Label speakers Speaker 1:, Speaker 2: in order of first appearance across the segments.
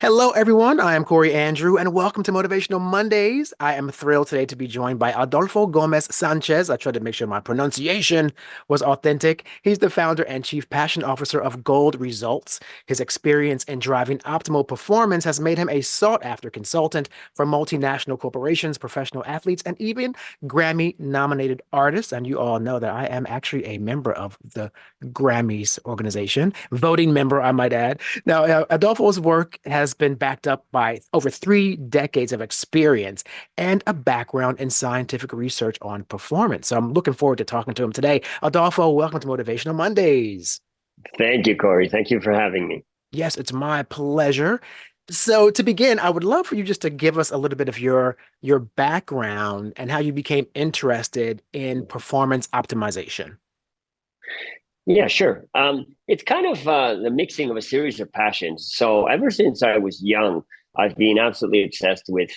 Speaker 1: Hello, everyone. I am Corey Andrew, and welcome to Motivational Mondays. I am thrilled today to be joined by Adolfo Gomez Sanchez. I tried to make sure my pronunciation was authentic. He's the founder and chief passion officer of Gold Results. His experience in driving optimal performance has made him a sought-after consultant for multinational corporations, professional athletes, and even Grammy-nominated artists. And you all know that I am actually a member of the Grammys organization, voting member, I might add. Now, Adolfo's work has been backed up by over 3 decades of experience and a background in scientific research on performance. So I'm looking forward to talking to him today. Adolfo, welcome to Motivational Mondays.
Speaker 2: Thank you, Corey. Thank you for having me.
Speaker 1: Yes, it's my pleasure. So to begin, I would love for you just to give us a little bit of your background and how you became interested in performance optimization.
Speaker 2: Yeah, sure. It's kind of the mixing of a series of passions. So ever since I was young, I've been absolutely obsessed with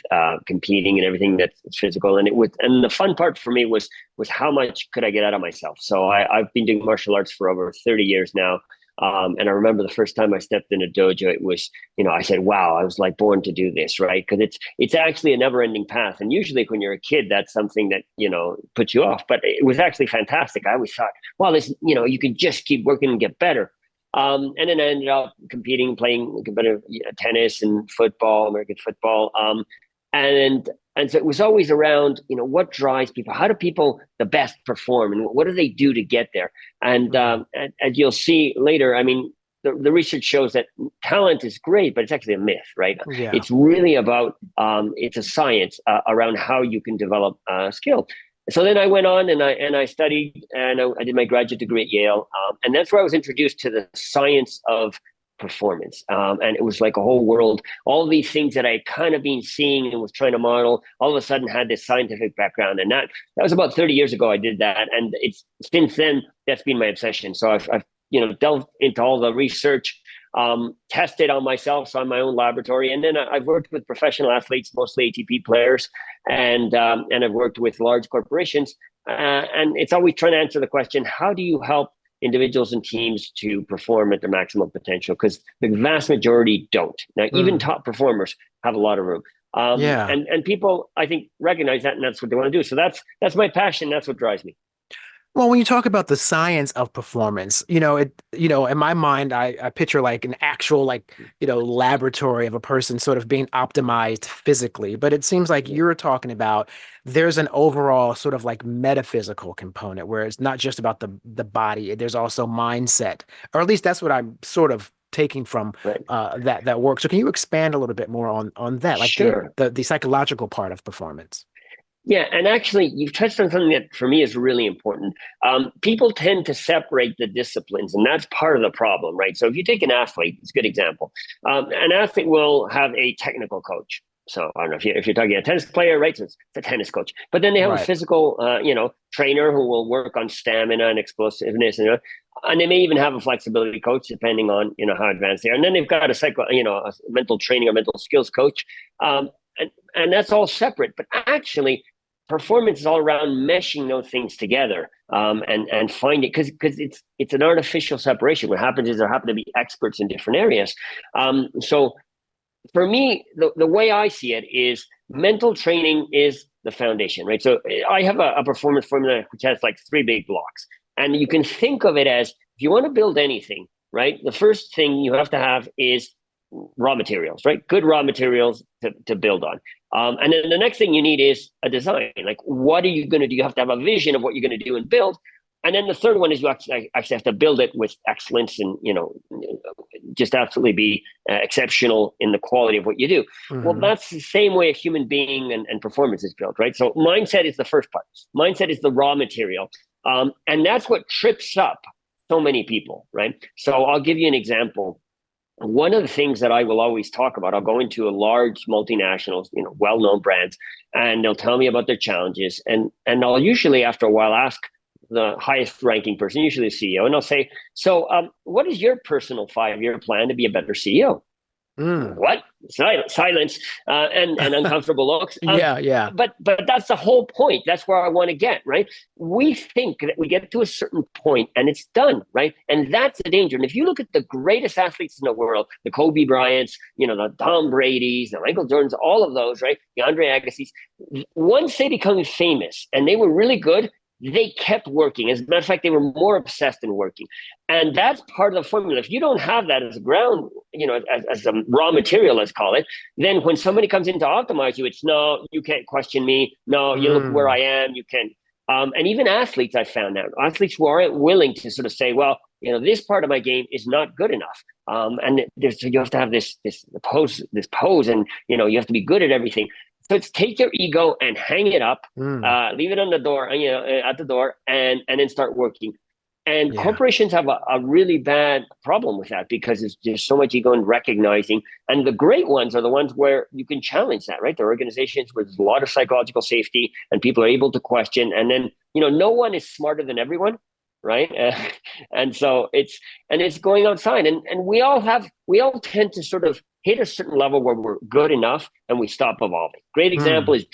Speaker 2: competing and everything that's physical. And the fun part for me was how much could I get out of myself. So I've been doing martial arts for over 30 years now. And I remember the first time I stepped in a dojo, it was, I said, wow, I was like born to do this, right? Because it's actually a never ending path. And usually when you're a kid, that's something that, puts you off. But it was actually fantastic. I always thought, well, you can just keep working and get better. And then I ended up competing, playing competitive tennis and football, American football. And and so it was always around, what drives people? How do people the best perform, and what do they do to get there? And
Speaker 1: Mhm.
Speaker 2: as you'll see later, I mean, the research shows that talent is great, but it's actually a myth, right?
Speaker 1: Yeah.
Speaker 2: It's really about it's a science around how you can develop skill. So then I went on and I studied and I did my graduate degree at Yale, and that's where I was introduced to the science of performance. And it was like a whole world. All these things that I kind of been seeing and was trying to model, all of a sudden had this scientific background. And that was about 30 years ago I did that. And it's since then that's been my obsession. So I've delved into all the research, tested on myself, so on my own laboratory, and then I've worked with professional athletes, mostly ATP players, and I've worked with large corporations, and it's always trying to answer the question: how do you help individuals and teams to perform at their maximum potential? Because the vast majority don't. Now, even
Speaker 1: Mm.
Speaker 2: top performers have a lot of room,
Speaker 1: Yeah.
Speaker 2: and people I think recognize that, and that's what they want to do. So that's my passion. That's what drives me.
Speaker 1: Well, when you talk about the science of performance, in my mind, I picture like an actual, like, laboratory of a person sort of being optimized physically. But it seems like you're talking about there's an overall sort of like metaphysical component where it's not just about the body. There's also mindset, or at least that's what I'm sort of taking from
Speaker 2: Right?
Speaker 1: that work. So can you expand a little bit more on that, like the
Speaker 2: Sure.
Speaker 1: the the psychological part of performance?
Speaker 2: Yeah, and actually, you've touched on something that for me is really important. People tend to separate the disciplines, and that's part of the problem, right? So if you take an athlete, it's a good example. An athlete will have a technical coach. So I don't know if you're talking a tennis player, right? So it's a tennis coach, but then they have a
Speaker 1: Right.
Speaker 2: physical, trainer who will work on stamina and explosiveness, and they may even have a flexibility coach depending on how advanced they are. And then they've got a mental training or mental skills coach. Um, and that's all separate. But actually, performance is all around meshing those things together, and finding, because it's an artificial separation. What happens is there happen to be experts in different areas. So for me, the way I see it is mental training is the foundation, right? So I have a performance formula which has like three big blocks. And you can think of it as, if you want to build anything, right? The first thing you have to have is raw materials, right? Good raw materials to build on. And then the next thing you need is a design. Like, what are you going to do? You have to have a vision of what you're going to do and build. And then the third one is you actually have to build it with excellence and, just absolutely be exceptional in the quality of what you do. Well,
Speaker 1: Hmm.
Speaker 2: that's the same way a human being and performance is built, right? So mindset is the first part. Mindset is the raw material. And that's what trips up so many people, right? So I'll give you an example. One of the things that I will always talk about, I'll go into a large multinationals, well-known brands, and they'll tell me about their challenges. And I'll usually, after a while, ask the highest ranking person, usually the CEO, and I'll say, so what is your personal 5-year plan to be a better CEO?
Speaker 1: Mm.
Speaker 2: What? Silence and uncomfortable looks.
Speaker 1: Yeah, yeah.
Speaker 2: But that's the whole point. That's where I want to get, right? We think that we get to a certain point and it's done, right? And that's the danger. And if you look at the greatest athletes in the world, the Kobe Bryants, the Tom Brady's, the Michael Jordans, all of those, right? The Andre Agassi's, once they become famous and they were really good, they kept working. As a matter of fact, they were more obsessed in working. And that's part of the formula. If you don't have that as a ground, as a raw material, let's call it, then when somebody comes in to optimize you, it's no, you can't question me. No, you look where I am. You can. And even athletes, I found out, athletes who aren't willing to sort of say, well, this part of my game is not good enough. And you have to have this pose, and you have to be good at everything. So it's take your ego and hang it up,
Speaker 1: Mm.
Speaker 2: leave it on the door, at the door, and then start working. And
Speaker 1: Yeah.
Speaker 2: corporations have a really bad problem with that because there's so much ego in recognizing. And the great ones are the ones where you can challenge that, right? They're organizations where there's a lot of psychological safety and people are able to question. And then, no one is smarter than everyone, right? And so it's going outside. And we all tend to sort of hit a certain level where we're good enough and we stop evolving. Great example
Speaker 1: Mm.
Speaker 2: is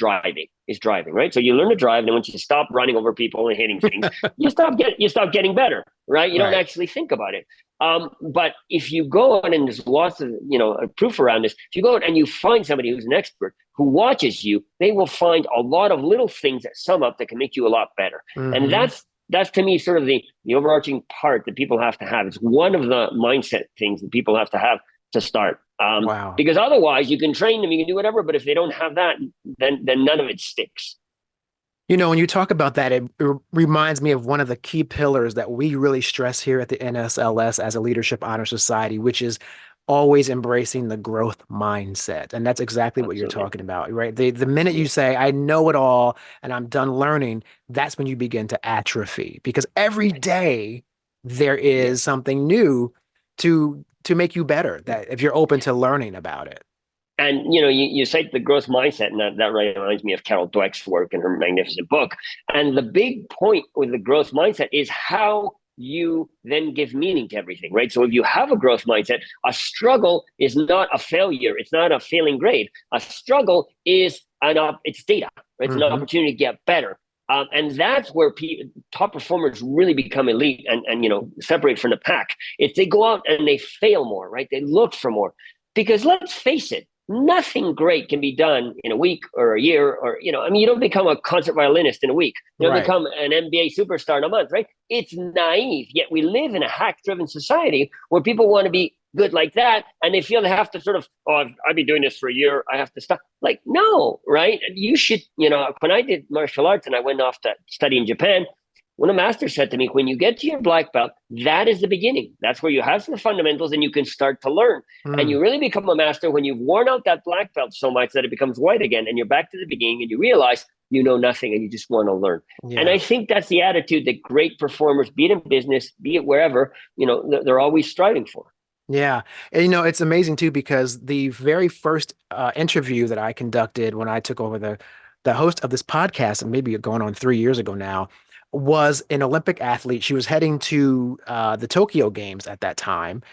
Speaker 2: driving, right? So you learn to drive, and once you stop running over people and hitting things, you stop getting better, right? You don't
Speaker 1: Right.
Speaker 2: actually think about it. But if you go on, and there's lots of proof around this, if you go out and you find somebody who's an expert who watches you, they will find a lot of little things that sum up that can make you a lot better. And
Speaker 1: Hmm.
Speaker 2: that's to me sort of the overarching part that people have to have. It's one of the mindset things that people have to have to start.
Speaker 1: Wow.
Speaker 2: Because otherwise you can train them, you can do whatever, but if they don't have that, then none of it sticks.
Speaker 1: When you talk about that, it reminds me of one of the key pillars that we really stress here at the NSLS as a leadership honor society, which is always embracing the growth mindset. And that's exactly what you're
Speaker 2: Absolutely.
Speaker 1: talking about, right? The minute
Speaker 2: Yeah.
Speaker 1: you say, I know it all and I'm done learning, that's when you begin to atrophy because every day there
Speaker 2: Yeah.
Speaker 1: is something new to make you better, that if you're open to learning about it.
Speaker 2: And you cite the growth mindset, and that reminds me of Carol Dweck's work in her magnificent book. And the big point with the growth mindset is how you then give meaning to everything, right? So if you have a growth mindset, a struggle is not a failure. It's not a failing grade. A struggle is it's data, right? It's an
Speaker 1: Hmm.
Speaker 2: opportunity to get better. And that's where top performers really become elite and separate from the pack. If they go out and they fail more, right? They look for more. Because let's face it, nothing great can be done in a week or a year, or you don't become a concert violinist in a week. You don't
Speaker 1: Right.
Speaker 2: become an NBA superstar in a month, right? It's naive. Yet we live in a hack-driven society where people want to be good like that, and they feel they have to sort of, oh, I've been doing this for a year, I have to stop. Like, no, right? You should, when I did martial arts and I went off to study in Japan, when a master said to me, when you get to your black belt, that is the beginning. That's where you have some fundamentals and you can start to learn. And
Speaker 1: Mm.
Speaker 2: you really become a master when you've worn out that black belt so much that it becomes white again. And you're back to the beginning and you realize you know nothing and you just want to learn. And I
Speaker 1: Yeah.
Speaker 2: think that's the attitude that great performers, be it in business, be it wherever, they're always striving for.
Speaker 1: Yeah. And it's amazing too, because the very first interview that I conducted when I took over the host of this podcast, and maybe going on 3 years ago now, was an Olympic athlete. She was heading to the Tokyo Games at that time,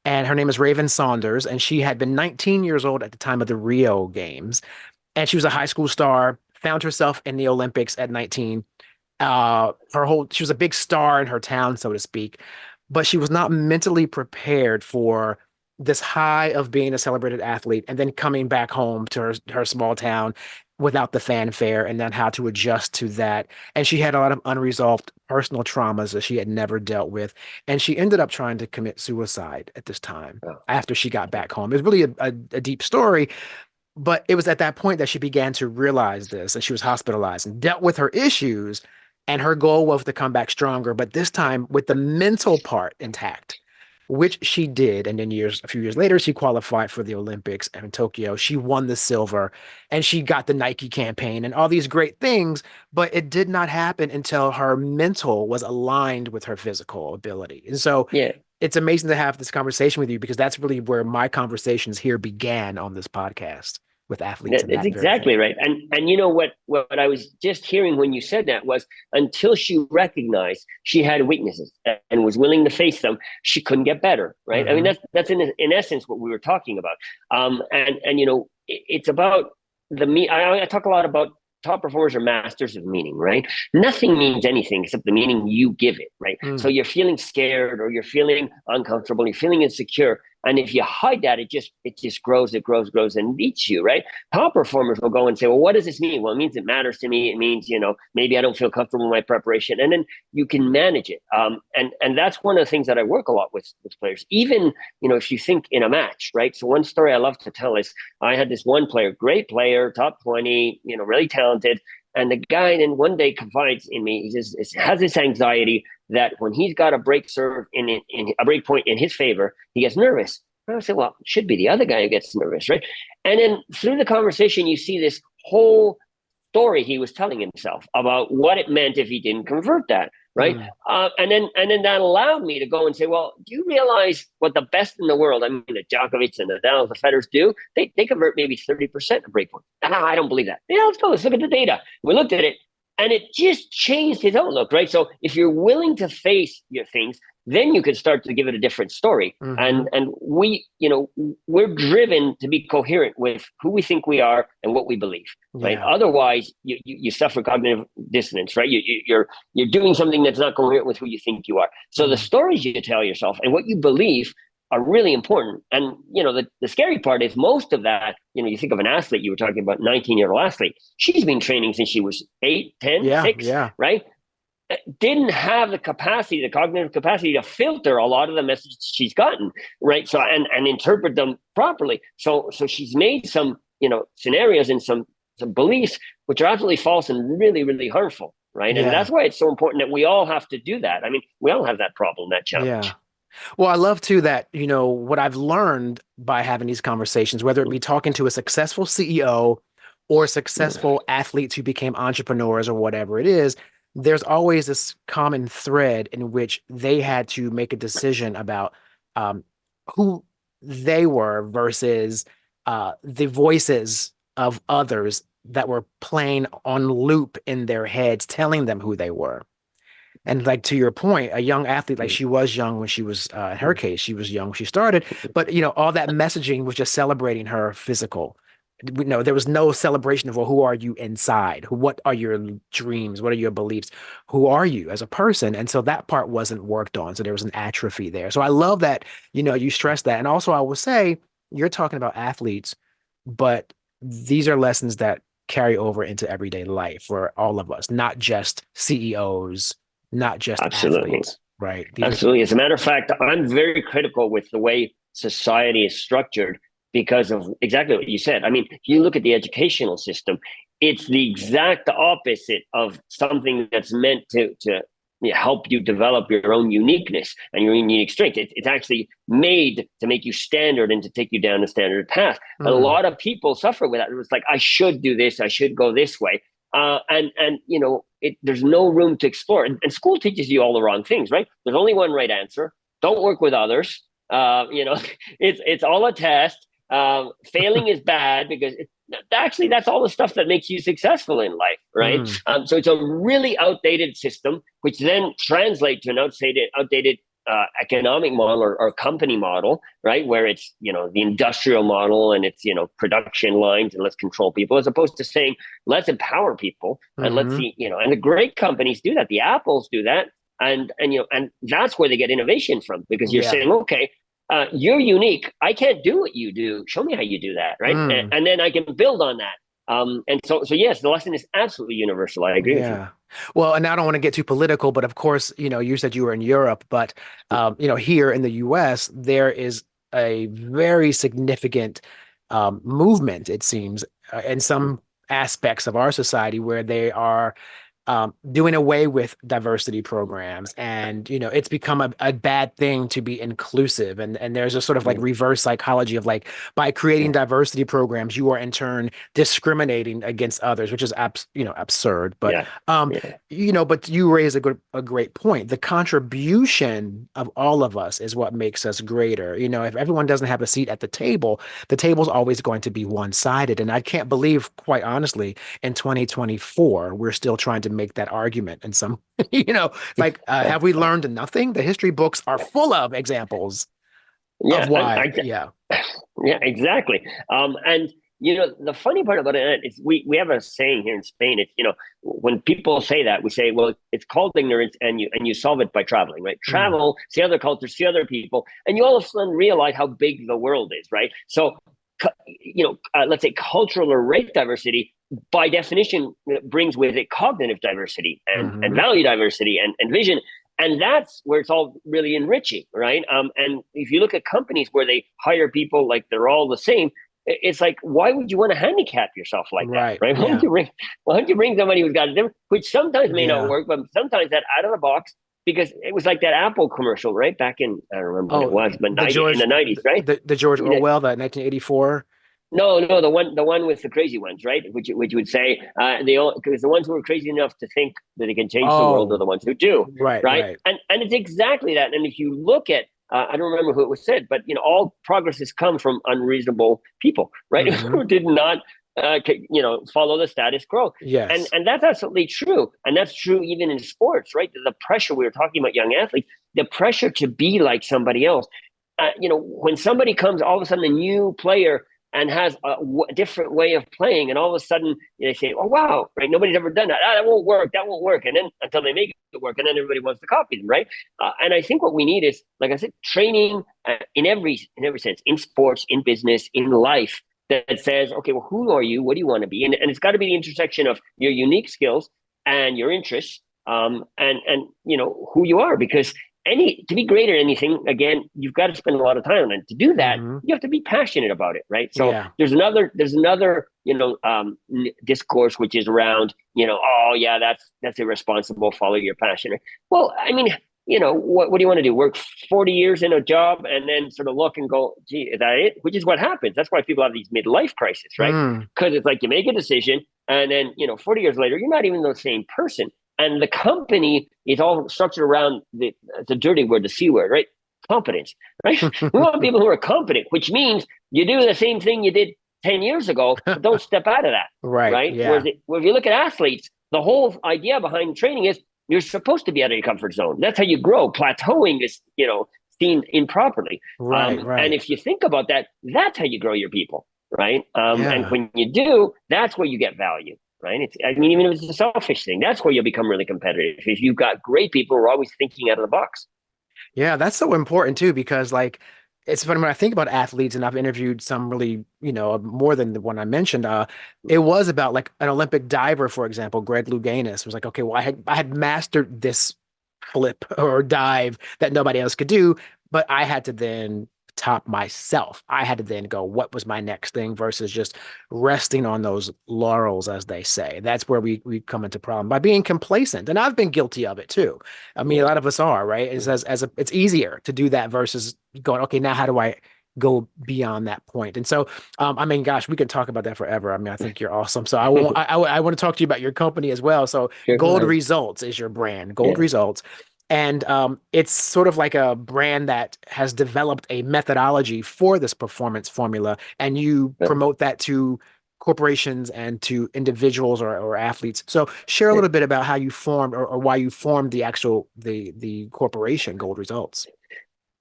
Speaker 1: and her name is Raven Saunders, and she had been 19 years old at the time of the Rio Games, and she was a high school star, found herself in the Olympics at 19. She was a big star in her town, so to speak, but she was not mentally prepared for this high of being a celebrated athlete and then coming back home to her small town without the fanfare, and then how to adjust to that. And she had a lot of unresolved personal traumas that she had never dealt with. And she ended up trying to commit suicide at this time
Speaker 2: Oh,
Speaker 1: after she got back home. It was really a deep story, but it was at that point that she began to realize this, and she was hospitalized and dealt with her issues. And her goal was to come back stronger, but this time with the mental part intact, which she did. And then a few years later, she qualified for the Olympics in Tokyo. She won the silver, and she got the Nike campaign and all these great things. But it did not happen until her mental was aligned with her physical ability. And so
Speaker 2: yeah.
Speaker 1: it's amazing to have this conversation with you, because that's really where my conversations here began on this podcast. with athletes in
Speaker 2: That's
Speaker 1: that very thing.
Speaker 2: exactly right. And you know what I was just hearing when you said that was until she recognized she had weaknesses and was willing to face them, she couldn't get better. Right. I mean,
Speaker 1: Hmm.
Speaker 2: that's in essence what we were talking about. And you know, it's about the me. I talk a lot about top performers are masters of meaning, right? Nothing means anything except the meaning you give it, right? So
Speaker 1: Mm.
Speaker 2: you're feeling scared or you're feeling uncomfortable, you're feeling insecure. And if you hide that, it just grows, grows, and eats you, right? Top performers will go and say, well, what does this mean? Well, it means it matters to me. It means, you know, maybe I don't feel comfortable in my preparation. And then you can manage it. And that's one of the things that I work a lot with players. Even, you know, if you think in a match, right? So one story I love to tell is I had this one player, great player, top 20, you know, really talented. And the guy then one day confides in me. He just has this anxiety that when he's got a break serve in a break point in his favor, he gets nervous. And I say, well, it should be the other guy who gets nervous, right? And then through the conversation, you see this whole story he was telling himself about what it meant if he didn't convert that, right?
Speaker 1: Mm.
Speaker 2: And then that allowed me to go and say, well, do you realize what the best in the world, I mean, the Djokovic and the Nadal, the Federers do? They convert maybe 30% of breakpoint. I don't believe that. Yeah, let's go. Let's look at the data. We looked at it, and it just changed his outlook, right? So if you're willing to face your things, then you can start to give it a different story.
Speaker 1: Hmm.
Speaker 2: And we, you know, we're driven to be coherent with who we think we are and what we believe, right?
Speaker 1: Yeah.
Speaker 2: Otherwise, you suffer cognitive dissonance, right? You're doing something that's not coherent with who you think you are. So the
Speaker 1: Mm.
Speaker 2: stories you tell yourself and what you believe are really important. And you know, the scary part is most of that, you know, you think of an athlete, you were talking about 19-year-old athlete. She's been training since she was 8, 10,
Speaker 1: Yeah.
Speaker 2: 6,
Speaker 1: Yeah.
Speaker 2: right? Didn't have the capacity, the cognitive capacity to filter a lot of the messages she's gotten, right? So and interpret them properly. So she's made some, you know, scenarios and some beliefs which are absolutely false and really, really harmful, right? And
Speaker 1: Yeah.
Speaker 2: that's why it's so important that we all have to do that. I mean, we all have that problem, that
Speaker 1: Yeah.
Speaker 2: challenge.
Speaker 1: Well, I love too that, what I've learned by having these conversations, whether it be talking to a successful CEO or successful athletes who became entrepreneurs or whatever it is, there's always this common thread in which they had to make a decision about um, who they were versus the voices of others that were playing on loop in their heads, telling them who they were. And like to your point, a young athlete, like she was young when she was, in her case, she was young when she started, but all that messaging was just celebrating her physical. There was no celebration of, well, who are you inside? What are your dreams? What are your beliefs? Who are you as a person? And so that part wasn't worked on. So there was an atrophy there. So I love that, you stress that. And also I will say, you're talking about athletes, but these are lessons that carry over into everyday life for all of us, not just CEOs, not just
Speaker 2: Absolutely.
Speaker 1: athletes, right? These are
Speaker 2: Absolutely. As a matter of fact, I'm very critical with the way society is structured because of exactly what you said. I mean, if you look at the educational system, it's the exact opposite of something that's meant to help you develop your own uniqueness and your own unique strength. It's actually made to make you standard and to take you down a standard path. And a
Speaker 1: mm,
Speaker 2: lot of people suffer with that. It's like, I should do this, I should go this way. And you know, there's no room to explore. And school teaches you all the wrong things, right? There's only one right answer. Don't work with others. You know, it's all a test. Failing is bad because actually that's all the stuff that makes you successful in life, right?
Speaker 1: mm,
Speaker 2: So it's a really outdated system, which then translates to an outdated economic model or company model, right? Where it's, you know, the industrial model and it's, you know, production lines and let's control people, as opposed to saying, let's empower people and let's
Speaker 1: hmm
Speaker 2: see, you know, and the great companies do that. The Apples do that. And you know, and that's where they get innovation from, because you're
Speaker 1: yeah,
Speaker 2: saying, okay, you're unique. I can't do what you do. Show me how you do that, right? And,
Speaker 1: mm,
Speaker 2: and then I can build on that. And so yes, the lesson is absolutely universal. I agree with you.
Speaker 1: yeah. Well, and I don't want to get too political, but of course, you said you were in Europe, but here in the US, there is a very significant movement, it seems, in some aspects of our society where they are doing away with diversity programs, and it's become a bad thing to be inclusive, and there's a sort of like
Speaker 2: Mm,
Speaker 1: reverse psychology of like by creating
Speaker 2: yeah,
Speaker 1: diversity programs you are in turn discriminating against others, which is absurd. But
Speaker 2: yeah,
Speaker 1: um
Speaker 2: yeah,
Speaker 1: but you raise a great point. The contribution of all of us is what makes us greater. If everyone doesn't have a seat at the table's always going to be one-sided. And I can't believe, quite honestly, in 2024, we're still trying to make that argument. And some, like, have we learned nothing? The history books are full of examples of
Speaker 2: yeah.
Speaker 1: why. Yeah.
Speaker 2: Yeah, exactly. And the funny part about it is we have a saying here in Spain. It's when people say that, we say, well, it's called ignorance, and you solve it by traveling, right?
Speaker 1: Mm,
Speaker 2: Travel, see other cultures, see other people, and you all of a sudden realize how big the world is, right? So, let's say cultural or race diversity, by definition, brings with it cognitive diversity and
Speaker 1: hmm
Speaker 2: value diversity and vision. And that's where it's all really enriching, right? And if you look at companies where they hire people like they're all the same, it's like, why would you want to handicap yourself like that,
Speaker 1: Right.
Speaker 2: right?
Speaker 1: Yeah.
Speaker 2: Why don't you bring somebody who's got a different, which sometimes may not
Speaker 1: Yeah.
Speaker 2: work, but sometimes that out of the box, because it was like that Apple commercial, right? Back in, I don't remember when it
Speaker 1: Oh,
Speaker 2: was, but
Speaker 1: the
Speaker 2: in
Speaker 1: George,
Speaker 2: the 90s, right?
Speaker 1: the George Orwell, the 1984.
Speaker 2: No, the one with the crazy ones, right? Which would say because the ones who are crazy enough to think that they can change the world are
Speaker 1: Oh,
Speaker 2: the ones who do,
Speaker 1: right,
Speaker 2: right?
Speaker 1: right.
Speaker 2: And it's exactly that. And if you look at I don't remember who it was said, but all progress has come from unreasonable people, right?
Speaker 1: hmm
Speaker 2: Who did not follow the status quo. And
Speaker 1: Yes.
Speaker 2: and that's absolutely true. And that's true even in sports, right? The pressure, we were talking about young athletes, the pressure to be like somebody else. When somebody comes, all of a sudden a new player and has a different way of playing, and all of a sudden they say, "Oh wow, right? Nobody's ever done that. That won't work. That won't work." And then until they make it work, and then everybody wants to copy them, right? And I think what we need is, like I said, training in every sense, in sports, in business, in life, that says, "Okay, well, who are you? What do you want to be?" And it's got to be the intersection of your unique skills and your interests, and who you are, because to be great at anything, again, you've got to spend a lot of time on it. To do that,
Speaker 1: hmm
Speaker 2: you have to be passionate about it, right? So
Speaker 1: Yeah.
Speaker 2: there's another discourse which is around, oh yeah, that's irresponsible. Follow your passion. Well, I mean, what do you want to do? Work 40 years in a job and then sort of look and go, gee, is that it? Which is what happens. That's why people have these midlife crises, right?
Speaker 1: Mm.
Speaker 2: Because it's like you make a decision and then 40 years later, you're not even the same person. And the company is all structured around the dirty word, the C word, right? Competence, right? We want people who are competent, which means you do the same thing you did 10 years ago, but don't step out of that,
Speaker 1: Right.
Speaker 2: right?
Speaker 1: Yeah.
Speaker 2: Whereas if you look at athletes, the whole idea behind training is you're supposed to be out of your comfort zone. That's how you grow. Plateauing is, seen improperly.
Speaker 1: Right.
Speaker 2: And
Speaker 1: Right.
Speaker 2: if you think about that, that's how you grow your people, right? And
Speaker 1: Yeah.
Speaker 2: when you do, that's where you get value, right? I mean, even if it's a selfish thing, that's where you'll become really competitive. If you've got great people who are always thinking out of the box.
Speaker 1: Yeah, that's so important too, because like it's funny when I think about athletes, and I've interviewed some really, more than the one I mentioned. It was about like an Olympic diver, for example, Greg Louganis was like, okay, well, I had mastered this flip or dive that nobody else could do, but I had to then top myself. I had to then go, what was my next thing versus just resting on those laurels, as they say. That's where we come into problem by being complacent. And I've been guilty of it too. I mean, a
Speaker 2: Yeah.
Speaker 1: lot of us are, right? It's it's easier to do that versus going, okay, now how do I go beyond that point? And so, I mean, gosh, we could talk about that forever. I mean, I think you're awesome. So I won't, I want to talk to you about your company as well. So Gold
Speaker 2: Sure.
Speaker 1: Results is your brand, Gold
Speaker 2: Yeah.
Speaker 1: Results. And it's sort of like a brand that has developed a methodology for this performance formula, and you
Speaker 2: Yeah.
Speaker 1: promote that to corporations and to individuals or athletes. So share a
Speaker 2: Yeah.
Speaker 1: little bit about how you formed, or why you formed the corporation Gold Results.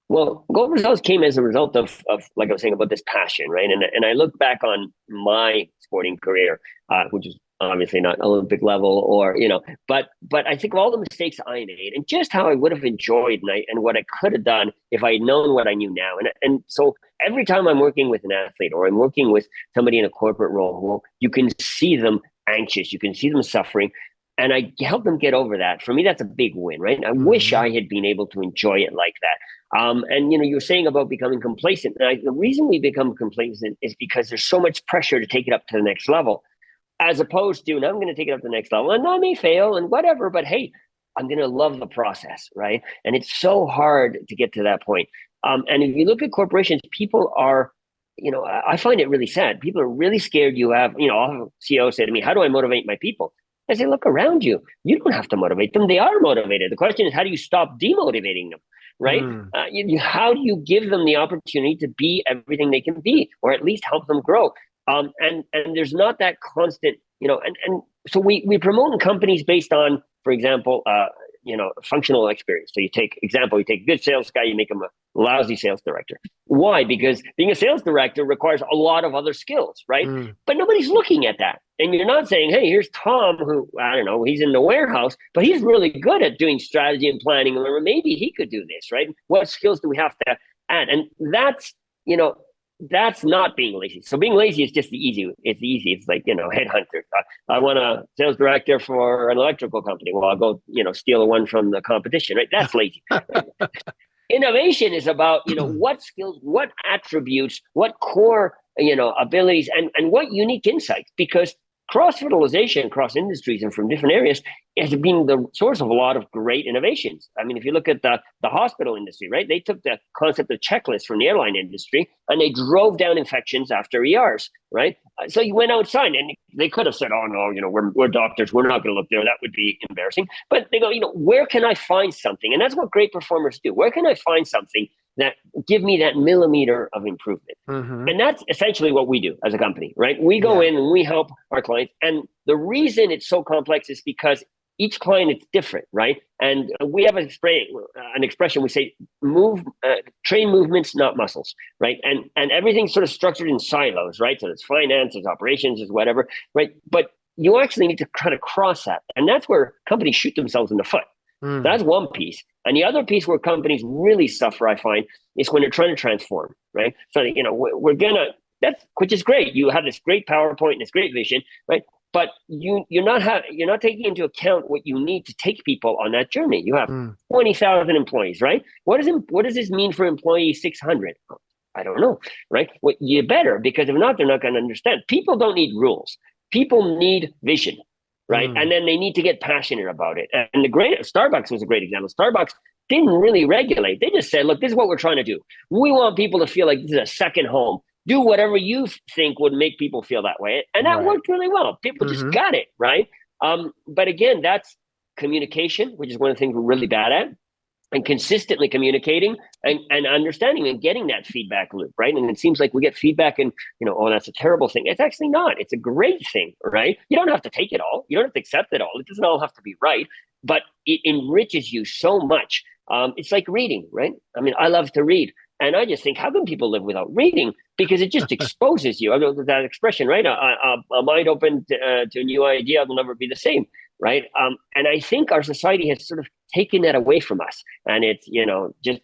Speaker 2: Well, goal results came as a result of like I was saying about this passion, right? And I look back on my sporting career, which is obviously not Olympic level, or but I think of all the mistakes I made and just how I would have enjoyed and what I could have done if I had known what I knew now. And so every time I'm working with an athlete or I'm working with somebody in a corporate role, well, you can see them anxious, you can see them suffering, and I help them get over that. For me, that's a big win, right? I wish
Speaker 1: Hmm
Speaker 2: I had been able to enjoy it like that. And you were saying about becoming complacent. And the reason we become complacent is because there's so much pressure to take it up to the next level. as opposed to, now I'm going to take it up to the next level, and I may fail and whatever, but hey, I'm going to love the process, right? And it's so hard to get to that point. And if you look at corporations, people are, I find it really sad. People are really scared. I'll have CEOs say to me, how do I motivate my people? I say, look around you. You don't have to motivate them. They are motivated. The question is, how do you stop demotivating them? Right?
Speaker 1: Mm.
Speaker 2: How do you give them the opportunity to be everything they can be, or at least help them grow? And there's not that constant, and so we promote in companies based on, for example, functional experience. So you take a good sales guy, you make him a lousy sales director. Why? Because being a sales director requires a lot of other skills, right?
Speaker 1: Mm.
Speaker 2: But nobody's looking at that. And you're not saying, hey, here's Tom, who, I don't know, he's in the warehouse, but he's really good at doing strategy and planning. Or maybe he could do this, right? What skills do we have to add? And that's not being lazy. So being lazy is just easy. It's like, headhunter. I want a sales director for an electrical company. Well, I'll go, steal one from the competition, right? That's lazy. Right? Innovation is about, what skills, what attributes, what core, abilities, and what unique insights, because cross-fertilization across industries and from different areas has been the source of a lot of great innovations. I mean, if you look at the hospital industry, right, they took the concept of checklists from the airline industry and they drove down infections after ERs, right? So you went outside and they could have said, oh, no, we're doctors. We're not going to look there. That would be embarrassing. But they go, where can I find something? And that's what great performers do. Where can I find something that give me that millimeter of improvement?
Speaker 1: Mm-hmm.
Speaker 2: And that's essentially what we do as a company, right? We go in and we help our clients. And the reason it's so complex is because each client is different, right? And we have an expression, we say, train movements, not muscles, right? And everything's sort of structured in silos, right? So it's finance, it's operations, it's whatever, right? But you actually need to kind of cross that. And that's where companies shoot themselves in the foot.
Speaker 1: Mm.
Speaker 2: That's one piece. And the other piece where companies really suffer, I find, is when they're trying to transform, right? So, which is great. You have this great PowerPoint and this great vision, right? But you're not taking into account what you need to take people on that journey. You have 20,000 employees, right? What does this mean for employee 600? I don't know, right? Well, you better, because if not, they're not going to understand. People don't need rules. People need vision, right? And then they need to get passionate about it. And Starbucks was a great example. Starbucks didn't really regulate. They just said, look, this is what we're trying to do. We want people to feel like this is a second home. Do whatever you think would make people feel that way. And that worked really well. People just got it, right? But again, that's communication, which is one of the things we're really bad at, and consistently communicating and understanding and getting that feedback loop, right? And it seems like we get feedback and, oh, that's a terrible thing. It's actually not. It's a great thing, right? You don't have to take it all. You don't have to accept it all. It doesn't all have to be right, but it enriches you so much. It's like reading, right? I mean, I love to read. And I just think, how can people live without reading? Because it just exposes you. I know that expression, right? A mind open to a new idea will never be the same, right? And I think our society has sort of taken that away from us. And it's,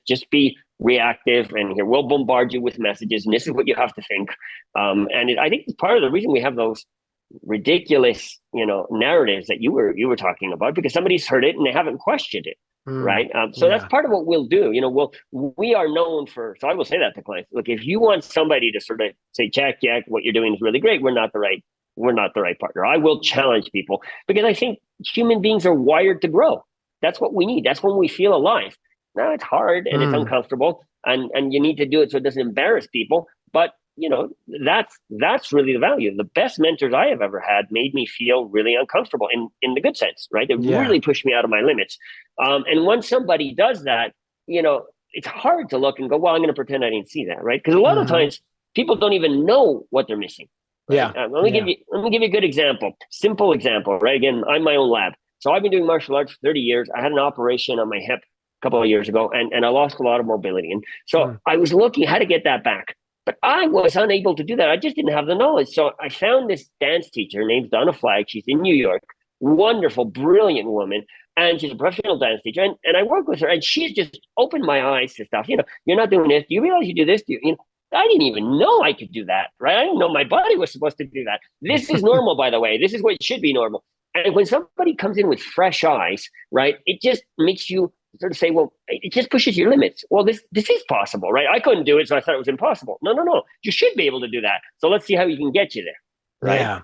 Speaker 2: just be reactive, and here we'll bombard you with messages, and this is what you have to think. I think it's part of the reason we have those ridiculous, narratives that you were talking about, because somebody's heard it and they haven't questioned it. Right. So that's part of what we'll do. We are known for, so I will say that to clients. Look, if you want somebody to sort of say, Jack, what you're doing is really great, we're not the right partner. I will challenge people, because I think human beings are wired to grow. That's what we need. That's when we feel alive. Now it's hard and it's uncomfortable, and you need to do it so it doesn't embarrass people. But that's really the value. The best mentors I have ever had made me feel really uncomfortable in the good sense, right? They really pushed me out of my limits. And once somebody does that, it's hard to look and go, well, I'm going to pretend I didn't see that, right? Because a lot of times people don't even know what they're missing. Right? Let me give you a good example, simple example, right? Again, I'm my own lab. So I've been doing martial arts for 30 years. I had an operation on my hip a couple of years ago, and I lost a lot of mobility. And so I was looking how to get that back. But I was unable to do that. I just didn't have the knowledge. So I found this dance teacher. Her name's Donna Flagg. She's in New York. Wonderful, brilliant woman. And she's a professional dance teacher. And I work with her. And she's just opened my eyes to stuff. You're not doing this. Do you realize you do this? I didn't even know I could do that, right? I didn't know my body was supposed to do that. This is normal, by the way. This is what should be normal. And when somebody comes in with fresh eyes, right, it just makes you sort of say, well, it just pushes your limits. Well, this is possible, right? I couldn't do it, so I thought it was impossible. No. You should be able to do that. So let's see how we can get you there, right?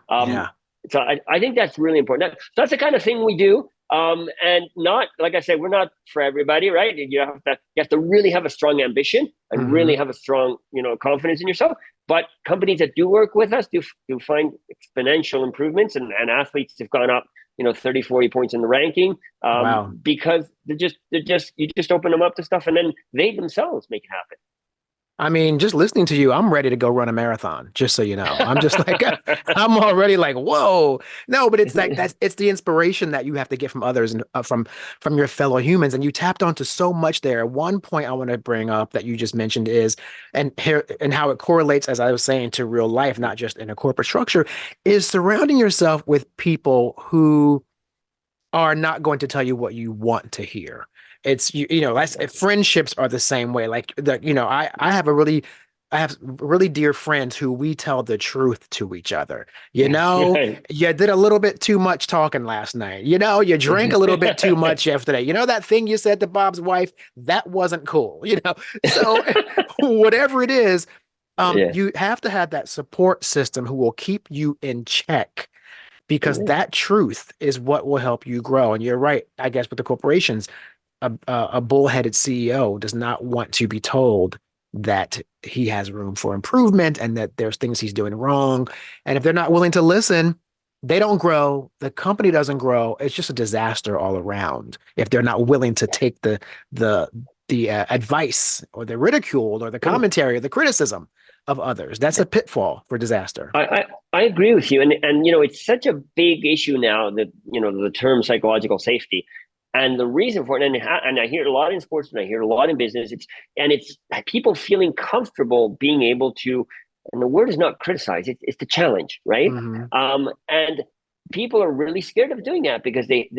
Speaker 2: So I think that's really important. That's the kind of thing we do. And not, like I said, we're not for everybody, right? You have to really have a strong ambition and
Speaker 1: Hmm.
Speaker 2: really have a strong, confidence in yourself. But companies that do work with us do find exponential improvements, and athletes have gone up, 30, 40 points in the ranking,
Speaker 1: Wow.
Speaker 2: because you just open them up to stuff, and then they themselves make it
Speaker 1: I mean, just listening to you, I'm ready to go run a marathon, just so you know. I'm just like, I'm already like, whoa. No, but it's like
Speaker 2: happen.
Speaker 1: it's the inspiration that you have to get from others and from your fellow humans. And you tapped onto so much there. One point I want to bring up that you just mentioned is, and here and how it correlates, as I was saying, to real life, not just in a corporate structure, is surrounding yourself with people who are not going to tell you what you want to hear. It's that's friendships are the same way. Like I have really dear friends who we tell the truth to each other.
Speaker 2: Right.
Speaker 1: You did a little bit too much talking last night. You drank a little bit too much yesterday. That thing you said to Bob's wife, that wasn't cool. So whatever it is,
Speaker 2: Yeah.
Speaker 1: you have to have that support system who will keep you in check because that truth is what will help you grow. And you're right, I guess, with the corporations, a bullheaded CEO does not want to be told that he has room for improvement and that there's things he's doing wrong. And if they're not willing to listen, they don't grow. The company doesn't grow. It's just a disaster all around if they're not willing to take the advice or the ridicule or the
Speaker 2: Yeah.
Speaker 1: commentary or the criticism of others. That's a pitfall for disaster.
Speaker 2: I agree with you, and it's such a big issue now that the term psychological safety, and the reason for it, and I hear it a lot in sports, and I hear it a lot in business. It's people feeling comfortable being able to, and the word is not criticize, it's the challenge, right?
Speaker 1: Hmm.
Speaker 2: And people are really scared of doing that because they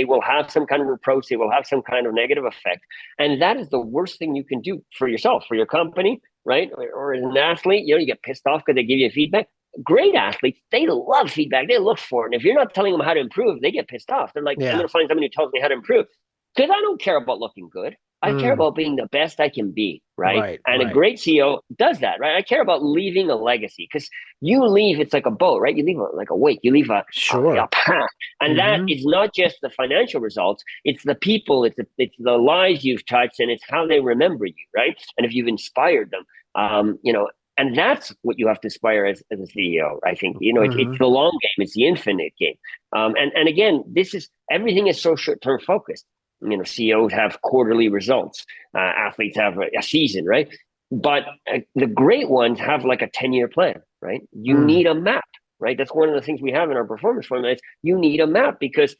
Speaker 2: will have some kind of reproach, they will have some kind of negative effect, and that is the worst thing you can do for yourself, for your company, right? Or as an athlete, you get pissed off because they give you feedback. Great athletes, they love feedback. They look for it. And if you're not telling them how to improve, they get pissed off. They're like, I'm
Speaker 1: Yeah.
Speaker 2: going to find somebody who tells me how to improve. Because I don't care about looking good. I care
Speaker 1: Mm.
Speaker 2: about being the best I can be, right?
Speaker 1: Right,
Speaker 2: And a
Speaker 1: right.
Speaker 2: great CEO does that, right? I care about leaving a legacy because you leave, it's like a boat, right? You leave like a wake, you leave a
Speaker 1: Sure.
Speaker 2: path. And that
Speaker 1: Hmm.
Speaker 2: is not just the financial results, it's the people, it's the lives you've touched, and it's how they remember you, right? And if you've inspired them, and that's what you have to aspire as a CEO. I think it's
Speaker 1: Hmm.
Speaker 2: the long game, it's the infinite game, and again, everything is so short term focused. CEOs have quarterly results, athletes have a season, right? But the great ones have like a 10-year plan, right? You
Speaker 1: Mm.
Speaker 2: need a map, right? That's one of the things we have in our performance formula. Is you need a map because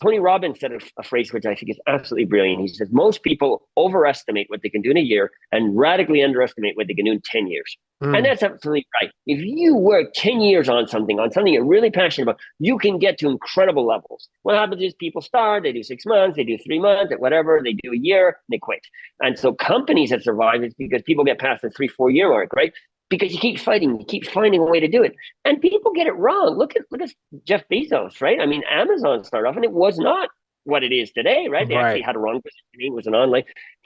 Speaker 2: Tony Robbins said a phrase which I think is absolutely brilliant. He says, most people overestimate what they can do in a year and radically underestimate what they can do in 10 years. And
Speaker 1: Mm.
Speaker 2: that's absolutely right. If you work 10 years on something you're really passionate about, you can get to incredible levels. What happens is people start, they do 6 months, they do 3 months, whatever, they do a year, they quit. And so companies that survive is because people get past the 3, 4 year mark, right? Because you keep fighting, you keep finding a way to do it. And people get it wrong. Look at Jeff Bezos, right? I mean, Amazon started off and it was not what it is today, right? They actually
Speaker 1: Right.
Speaker 2: had a wrong positioning. It was an online.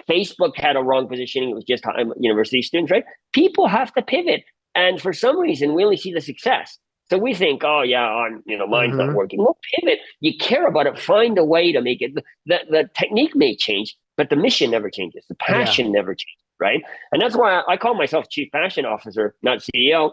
Speaker 2: Facebook had a wrong positioning. It was just university students, right? People have to pivot. And for some reason, we only see the success. So we think, oh yeah, mine's not
Speaker 1: Hmm.
Speaker 2: working. Well, pivot. You care about it. Find a way to make it. The technique may change, but the mission never changes. The
Speaker 1: Yeah.
Speaker 2: passion never changes, right? And that's why I call myself Chief Passion Officer, not CEO,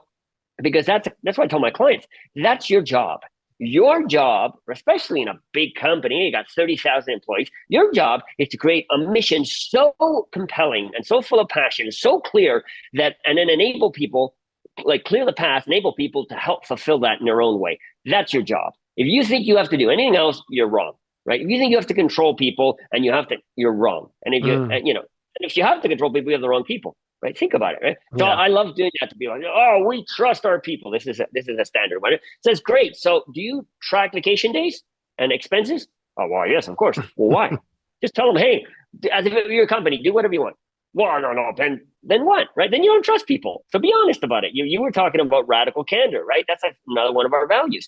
Speaker 2: because that's what I tell my clients. That's your job. Your job, especially in a big company, you got 30,000 employees, your job is to create a mission so compelling and so full of passion, so clear and then enable people, like clear the path, enable people to help fulfill that in their own way. That's your job. If you think you have to do anything else, you're wrong, right? If you think you have to control people and you're wrong. And
Speaker 1: Mm.
Speaker 2: if you have to control people, you have the wrong people, right? Think about it, right? So
Speaker 1: Yeah.
Speaker 2: I love doing that to be like, oh, we trust our people. This is a standard one. It says, great. So do you track vacation days and expenses? Oh, well, yes, of course. Well, why? Just tell them, hey, as if it were your company, do whatever you want. Well, no. Then what? Right? Then you don't trust people. So be honest about it. You were talking about radical candor, right? That's another one of our values.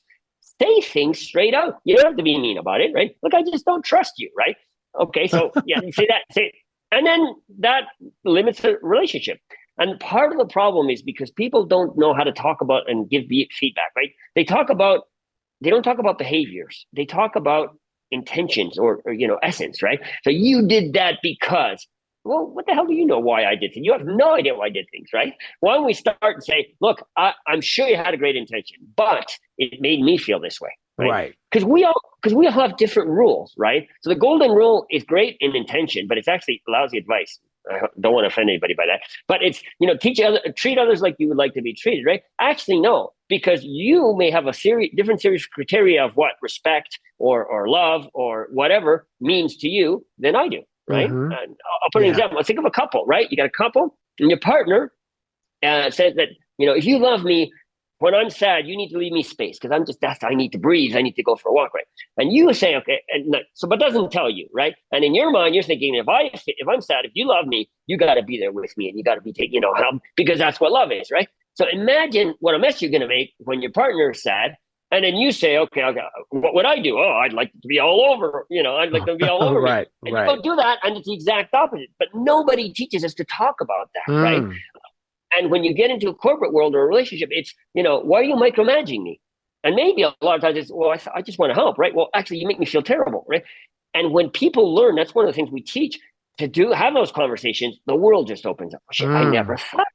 Speaker 2: Say things straight out. You don't have to be mean about it, right? Look, I just don't trust you, right? Okay, so yeah, you say that, and then that limits the relationship. And part of the problem is because people don't know how to talk about and give feedback, right? They don't talk about behaviors. They talk about intentions or essence, right? So you did that because, well, what the hell do you know why I did things? You have no idea why I did things, right? Why don't we start and say, look, I'm sure you had a great intention, but it made me feel this way, right?
Speaker 1: Right.
Speaker 2: Because we all have different rules, right? So the golden rule is great in intention, but it's actually lousy advice. I don't want to offend anybody by that, but it's treat others like you would like to be treated, right? Actually, no, because you may have a different series of criteria of what respect or love or whatever means to you than I do, right?
Speaker 1: Mm-hmm.
Speaker 2: And I'll put an
Speaker 1: Yeah.
Speaker 2: example. Let's think of a couple, right? You got a couple, and your partner says that if you love me, when I'm sad, you need to leave me space because I need to breathe. I need to go for a walk, right? And you say, okay, but doesn't tell you, right? And in your mind, you're thinking, if I'm sad, if you love me, you got to be there with me, and you got to be taking, help because that's what love is, right? So imagine what a mess you're going to make when your partner is sad, and then you say, okay, what would I do? Oh, I'd like to be all over, I'd like to be all over me,
Speaker 1: Right.
Speaker 2: and you
Speaker 1: Right.
Speaker 2: go do that, and it's the exact opposite. But nobody teaches us to talk about that, right?
Speaker 1: Mm.
Speaker 2: And when you get into a corporate world or a relationship, it's, why are you micromanaging me? And maybe a lot of times it's, well, I just want to help, right? Well, actually, you make me feel terrible, right? And when people learn, that's one of the things we teach have those conversations, the world just opens up. Oh, shit, I never
Speaker 1: Mm.
Speaker 2: thought,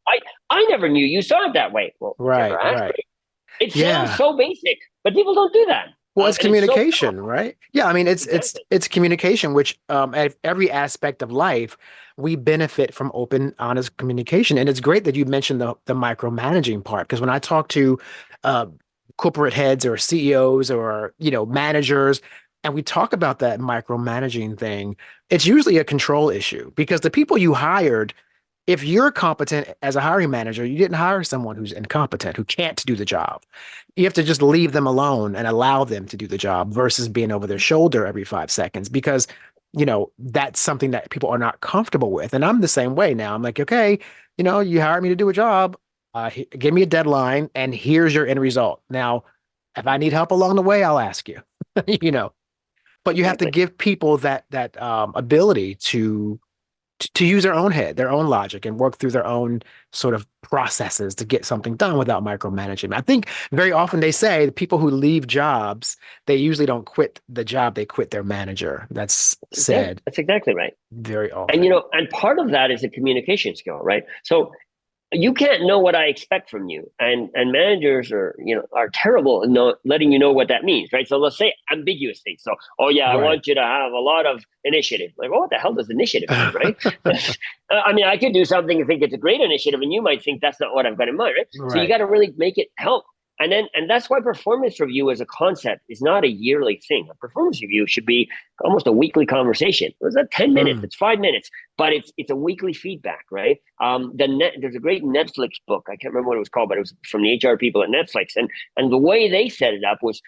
Speaker 2: I never knew you saw it that way. Well, you never
Speaker 1: Right.
Speaker 2: asked
Speaker 1: Right.
Speaker 2: me. It sounds
Speaker 1: Yeah.
Speaker 2: so basic, but people don't do that.
Speaker 1: Well, it's
Speaker 2: And it's so
Speaker 1: communication,
Speaker 2: powerful.
Speaker 1: right? Yeah, I mean,
Speaker 2: Exactly.
Speaker 1: it's communication, which at every aspect of life, we benefit from open, honest communication. And it's great that you mentioned the micromanaging part, because when I talk to uh, corporate heads or CEOs or managers, and we talk about that micromanaging thing, it's usually a control issue because the people you hired, if you're competent as a hiring manager, you didn't hire someone who's incompetent, who can't do the job. You have to just leave them alone and allow them to do the job versus being over their shoulder every 5 seconds because, that's something that people are not comfortable with. And I'm the same way now. I'm like, okay, you hired me to do a job. Give me a deadline and here's your end result. Now, if I need help along the way, I'll ask you, you know, but you have to
Speaker 2: Exactly.
Speaker 1: give people that ability to use their own head, their own logic, and work through their own sort of processes to get something done without micromanaging. I think very often they say the people who leave jobs, they usually don't quit the job, they quit their manager. That's
Speaker 2: Yeah,
Speaker 1: said
Speaker 2: that's exactly right.
Speaker 1: very
Speaker 2: And,
Speaker 1: often.
Speaker 2: and part of that is a communication skill, right? So you can't know what I expect from you, and managers are terrible in letting you know what that means, right? So let's say ambiguous things. So, oh yeah, I
Speaker 1: Right.
Speaker 2: want you to have a lot of initiative. Like, well, what the hell does initiative mean, right? I mean, I could do something and think it's a great initiative, and you might think that's not what I've got in mind, right? So you
Speaker 1: Right.
Speaker 2: got to really make it help. And that's why performance review as a concept is not a yearly thing. A performance review should be almost a weekly conversation. It's not 10 minutes,
Speaker 1: Mm.
Speaker 2: it's 5 minutes, but it's a weekly feedback, right? There's a great Netflix book. I can't remember what it was called, but it was from the HR people at Netflix. And the way they set it up was,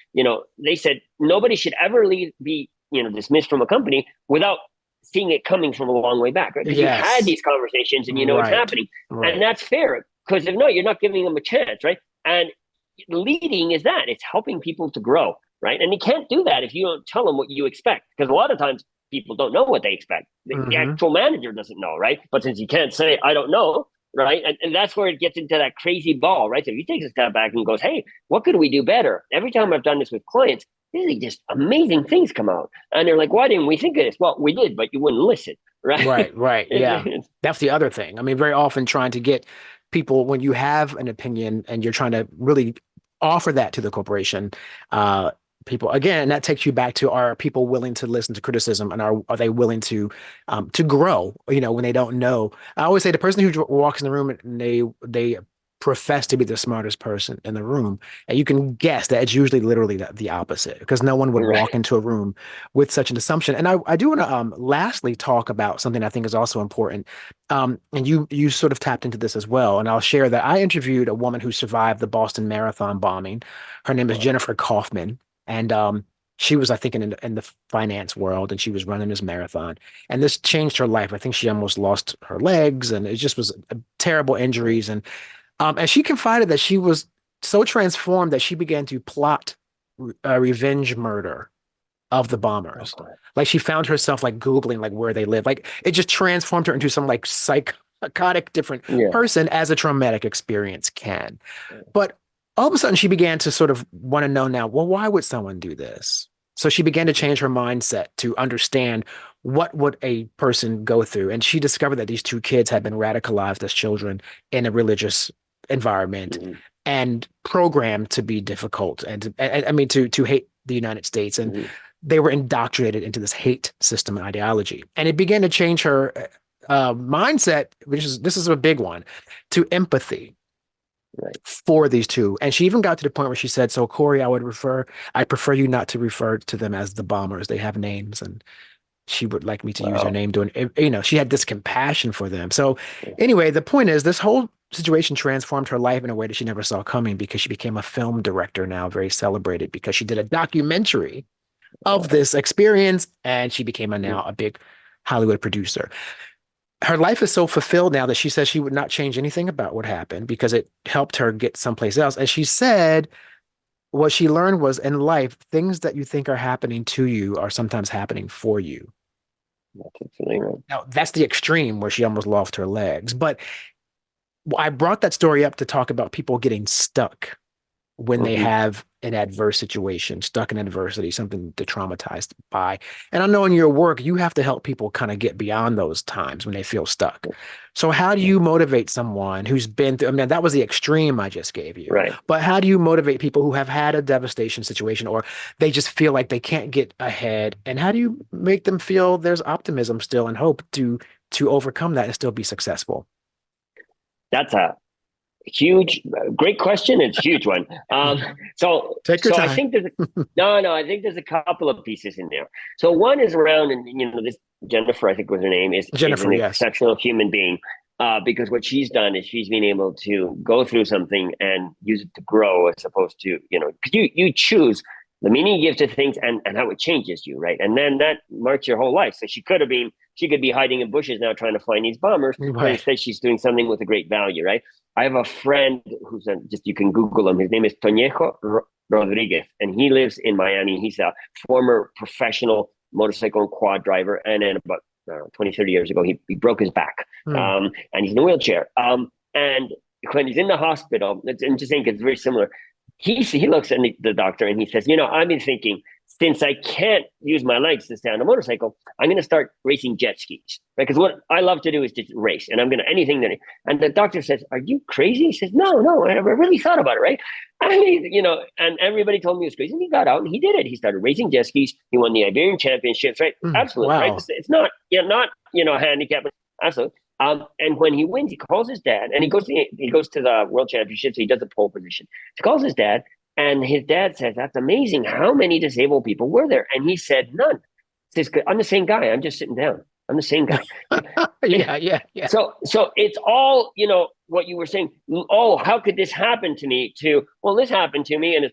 Speaker 2: they said nobody should ever be dismissed from a company without seeing it coming from a long way back, right? Because you've had
Speaker 1: Yes.
Speaker 2: these conversations and you know it's
Speaker 1: Right.
Speaker 2: happening. And
Speaker 1: Right.
Speaker 2: that's fair. Because if not, you're not giving them a chance, right? And leading is that it's helping people to grow, right? And you can't do that if you don't tell them what you expect, because a lot of times people don't know what they expect. The
Speaker 1: Hmm.
Speaker 2: actual manager doesn't know, right? But since you can't say I don't know, right, and that's where it gets into that crazy ball, right? So if you take a step back and goes, hey, what could we do better? Every time I've done this with clients, really just amazing things come out, and they're like, why didn't we think of this? Well, we did, but you wouldn't listen, right?
Speaker 1: Right. Right. Yeah. That's the other thing. I mean, very often trying to get people, when you have an opinion and you're trying to really offer that to the corporation, uh, people again, that takes you back to, are people willing to listen to criticism, and are they willing to grow, when they don't know. I always say the person who walks in the room and they profess to be the smartest person in the room, and you can guess that it's usually literally the opposite, because no one would walk
Speaker 2: Right.
Speaker 1: into a room with such an assumption. And I do want to lastly talk about something I think is also important. And you sort of tapped into this as well. And I'll share that I interviewed a woman who survived the Boston Marathon bombing. Her name is Jennifer Kaufman. And she was, I think, in the finance world, and she was running this marathon. And this changed her life. I think she almost lost her legs, and it just was terrible injuries. And she confided that she was so transformed that she began to plot a revenge murder of the bombers.
Speaker 2: Okay.
Speaker 1: Like she found herself like Googling like where they live. Like it just transformed her into some like psychotic, different
Speaker 2: Yeah.
Speaker 1: person as a traumatic experience can. But all of a sudden, she began to sort of want to know now, well, why would someone do this? So she began to change her mindset to understand what would a person go through. And she discovered that these two kids had been radicalized as children in a religious environment
Speaker 2: Mm-hmm.
Speaker 1: and programmed to be difficult and I mean to hate the United States. And
Speaker 2: Mm-hmm.
Speaker 1: they were indoctrinated into this hate system and ideology. And it began to change her mindset, which is this is a big one, to empathy
Speaker 2: Right.
Speaker 1: for these two. And she even got to the point where she said, so Corey, I prefer you not to refer to them as the bombers. They have names and she would like me to use their
Speaker 2: Wow.
Speaker 1: name doing, she had this compassion for them. So anyway, the point is this whole situation transformed her life in a way that she never saw coming because she became a film director now, very celebrated because she did a documentary of
Speaker 2: Wow.
Speaker 1: this experience and she became now a big Hollywood producer. Her life is so fulfilled now that she says she would not change anything about what happened because it helped her get someplace else. And she said what she learned was in life, things that you think are happening to you are sometimes happening for you.
Speaker 2: That's absolutely right.
Speaker 1: Now, that's the extreme where she almost lost her legs. But I brought that story up to talk about people getting stuck when they
Speaker 2: Mm-hmm.
Speaker 1: have an adverse situation, stuck in adversity, something they're traumatized by. And I know in your work, you have to help people kind of get beyond those times when they feel stuck. So how do you motivate someone who's been through, I mean, that was the extreme I just gave you,
Speaker 2: Right.
Speaker 1: but how do you motivate people who have had a devastation situation or they just feel like they can't get ahead? And how do you make them feel there's optimism still and hope to overcome that and still be successful?
Speaker 2: That's a huge, great question. It's a huge one. So,
Speaker 1: Take your
Speaker 2: so I
Speaker 1: time.
Speaker 2: think I think there's a couple of pieces in there. So one is around, and this Jennifer, I think was her name, is
Speaker 1: Jennifer,
Speaker 2: an
Speaker 1: yes.
Speaker 2: exceptional human being. Because what she's done is she's been able to go through something and use it to grow, as opposed to because you choose the meaning you give to things and how it changes you, right? And then that marks your whole life. So she could be hiding in bushes now trying to find these bombers, but
Speaker 1: Right.
Speaker 2: instead she's doing something with a great value, right? I have a friend who's just you can Google him. His name is Toñejo Rodriguez, and he lives in Miami. He's a former professional motorcycle and quad driver, and then about 20, 30 years ago, he broke his back,
Speaker 1: Hmm.
Speaker 2: and he's in a wheelchair. And when he's in the hospital, it's interesting because it's very similar. He looks at the doctor and he says, I've been thinking since I can't use my legs to stay on a motorcycle, I'm going to start racing jet skis. Right? Because what I love to do is just race, and I'm going to anything that. And the doctor says, "Are you crazy?" He says, "No, no, I really thought about it, right?" I mean, and everybody told me he was crazy. And he got out and he did it. He started racing jet skis. He won the Iberian Championships, right?
Speaker 1: Hmm.
Speaker 2: Absolutely, right?
Speaker 1: Wow.
Speaker 2: It's not, not a handicap, but absolutely. And when he wins, he calls his dad, and he goes to the World Championships. So he does the pole position. He calls his dad, and his dad says, "That's amazing. How many disabled people were there?" And he said, "None." He says, "I'm the same guy. I'm just sitting down. I'm the same guy."
Speaker 1: Yeah, yeah, yeah.
Speaker 2: So it's all, what you were saying. Oh, how could this happen to me? Well, this happened to me, and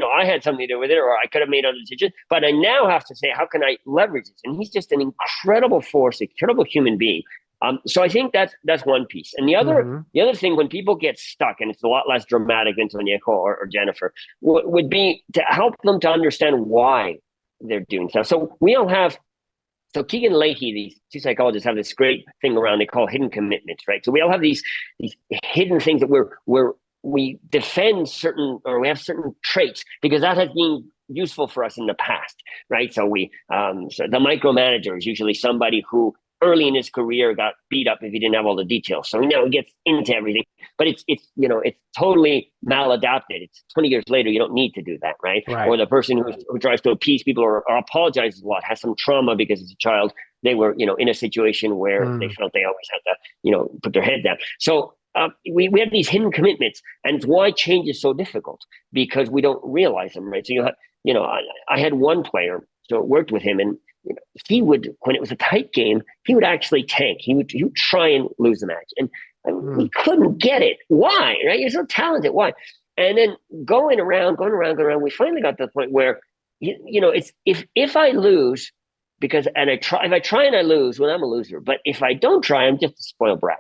Speaker 2: I had something to do with it, or I could have made other decisions. But I now have to say, how can I leverage this? And he's just an incredible force, incredible human being. So I think that's one piece. And
Speaker 1: Hmm.
Speaker 2: the other thing, when people get stuck, and it's a lot less dramatic than Toñejo or Jennifer, would be to help them to understand why they're doing stuff. So Keegan Leahy, these two psychologists, have this great thing around they call hidden commitments, right? So we all have these hidden things that we defend certain, or we have certain traits because that has been useful for us in the past, right? So so the micromanager is usually somebody who early in his career got beat up if he didn't have all the details. So now he gets into everything, but it's totally maladapted. It's 20 years later, you don't need to do that, right?
Speaker 1: Right.
Speaker 2: Or the person who tries to appease people or apologizes a lot, has some trauma because as a child they were in a situation where they
Speaker 1: Mm.
Speaker 2: felt they always had to put their head down. So we have these hidden commitments, and it's why change is so difficult because we don't realize them, right? So I had one player, so it worked with him, and he would, when it was a tight game, he would actually tank. He would try and lose the match, and we
Speaker 1: Mm.
Speaker 2: couldn't get it. Why? Right? You're so talented. Why? And then going around, we finally got to the point where it's if I lose because and I try if I try and I lose, well, I'm a loser. But if I don't try, I'm just a spoiled brat.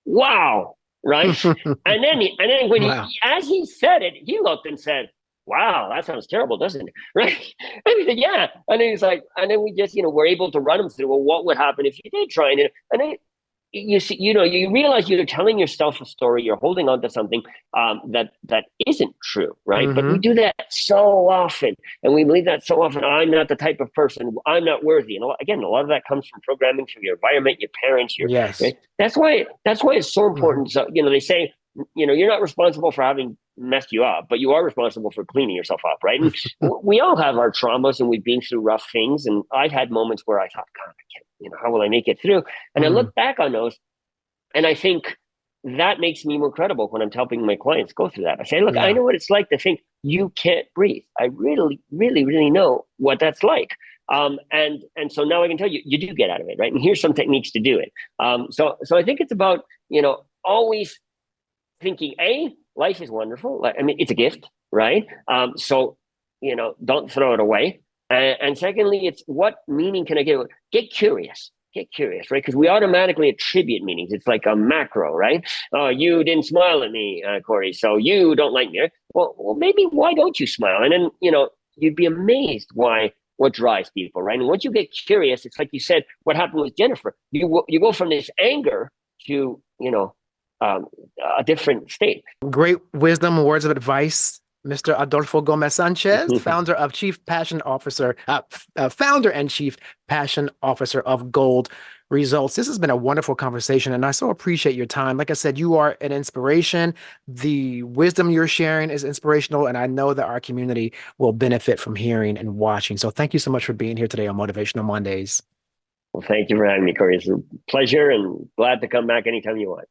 Speaker 2: Wow. Right? And then when
Speaker 1: Wow.
Speaker 2: as he said it, he looked and said, "Wow, that sounds terrible, doesn't it?" Right? And he said, "Yeah." And then he's like, and then we just, were able to run him through. Well, what would happen if you did try and then you see, you realize you're telling yourself a story, you're holding on to something that isn't true, right? But we
Speaker 1: Mm-hmm.
Speaker 2: do that so often, and we believe that so often. I'm not the type of person. I'm not worthy. And again, a lot of that comes from programming from your environment, your parents, your
Speaker 1: Yes.
Speaker 2: right. That's why it's so
Speaker 1: Mm-hmm.
Speaker 2: important. So they say, you're not responsible for having messed you up, but you are responsible for cleaning yourself up, right? And we all have our traumas, and we've been through rough things. And I've had moments where I thought, God, I can't, how will I make it through? And I
Speaker 1: Mm.
Speaker 2: look back on those, and I think that makes me more credible when I'm helping my clients go through that. I say, look, I
Speaker 1: Yeah.
Speaker 2: know what it's like to think you can't breathe. I really, really, really know what that's like. And so now I can tell you, you do get out of it, right? And here's some techniques to do it. So I think it's about, always thinking, life is wonderful. I mean, it's a gift, right? So, don't throw it away. And secondly, it's what meaning can I give? Get curious. Get curious, right? Because we automatically attribute meanings. It's like a macro, right? Oh, you didn't smile at me, Corey, so you don't like me. Right? Well, maybe why don't you smile? And then, you'd be amazed what drives people, right? And once you get curious, it's like you said, what happened with Jennifer. You go from this anger to, um, a different state.
Speaker 1: Great wisdom, words of advice, Mr. Adolfo Gomez Sanchez, founder and chief passion officer of Gold Results. This has been a wonderful conversation, and I so appreciate your time. Like I said, you are an inspiration. The wisdom you're sharing is inspirational, and I know that our community will benefit from hearing and watching. So thank you so much for being here today on Motivational Mondays.
Speaker 2: Well, thank you for having me, Corey. It's a pleasure, and glad to come back anytime you want.